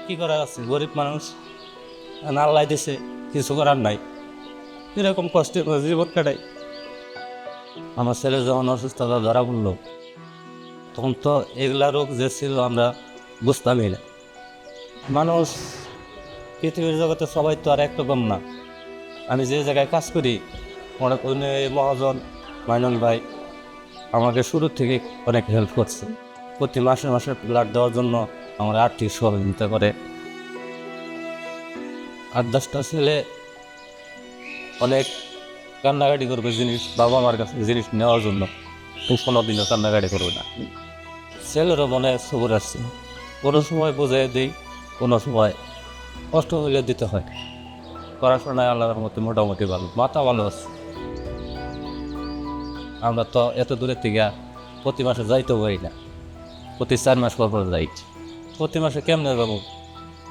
কি করার আছে, গরিব মানুষ, আল্লাহ দিছে, কিছু করার নাই, এরকম কষ্টে জীবন কাটাই। আমার ছেলে যখন অসুস্থতা ধরা পড়লো, তখন তো এগুলা রোগ যে ছিল আমরা বুঝতামই না। মানুষ পৃথিবীর জগতে সবাই তো আর একরকম না। আমি যে জায়গায় কাজ করি, মনে করেন এই মহাজন মাইনুল ভাই আমাকে শুরু থেকে অনেক হেল্প করছে। প্রতি মাসে মাসে ব্লাড দেওয়ার জন্য আমার আর্থিক সহযোগিতা করে। 8-10টা ছেলে অনেক কান্নাকাটি করবে জিনিস, বাবা মার কাছে জিনিস নেওয়ার জন্য, কোনোদিনও কান্নাকাটি করবে না। ছেলেরও মনে সবুর আসছে, কোনো সময় বুঝিয়ে দিই, কোনো সময় কষ্ট হইলে দিতে হয়। পড়াশোনায় আল্লাহর মধ্যে মোটামুটি ভালো, মাথা ভালো আছে। আমরা তো এত দূরের থেকে প্রতি মাসে যাইতেও পারি না, প্রতি 4 মাস পর যাই। প্রতি মাসে কেমনে যাবো,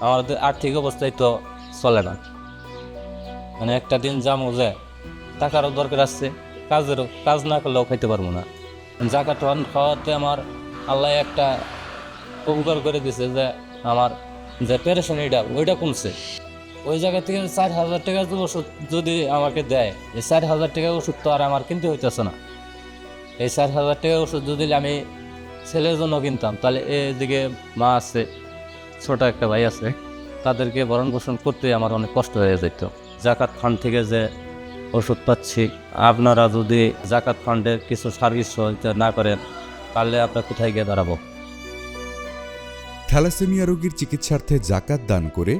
আমাদের আর্থিক অবস্থায় তো চলে না। মানে একটা দিন যাবো যে টাকারও দরকার আছে, কাজ না করলেও খাইতে পারবো না। জাকাত খাওয়াতে আমার আল্লাহ একটা উপকার করে দিছে যে আমার যে পেরেশানিটা ওইটা কমছে। ওই জায়গা থেকে 4,000 টাকার ওষুধ যদি আমাকে দেয়, এই 4,000 টাকার ওষুধ তো আর আমার কিনতে হইতেছে না। এই 4,000 টাকার ওষুধ যদি আমি ছেলের জন্য কিনতাম, তাহলে এদিকে মা আছে, ছোট একটা ভাই আছে, তাদেরকে ভরণ পোষণ করতে আমার অনেক কষ্ট হয়ে যেত। জাকাত ফান্ড থেকে যে ওষুধ পাচ্ছি, আপনারা যদি জাকাত ফান্ডের কিছু সার্ভিস সহযোগিতা না করেন, তাহলে আপনার কোথায় গিয়ে দাঁড়াবো? থ্যালাসেমিয়া রোগীর চিকিৎসার্থে জাকাত দান করে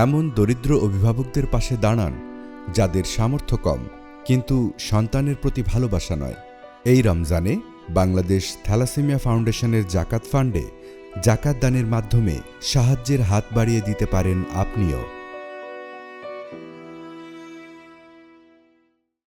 এমন দরিদ্র অভিভাবকদের পাশে দাঁড়ান যাদের সামর্থ্য কম, কিন্তু সন্তানের প্রতি ভালোবাসা নয়। এই রমজানে বাংলাদেশ থ্যালাসেমিয়া ফাউন্ডেশনের জাকাত ফান্ডে জাকাত দানের মাধ্যমে সাহায্যের হাত বাড়িয়ে দিতে পারেন আপনিও।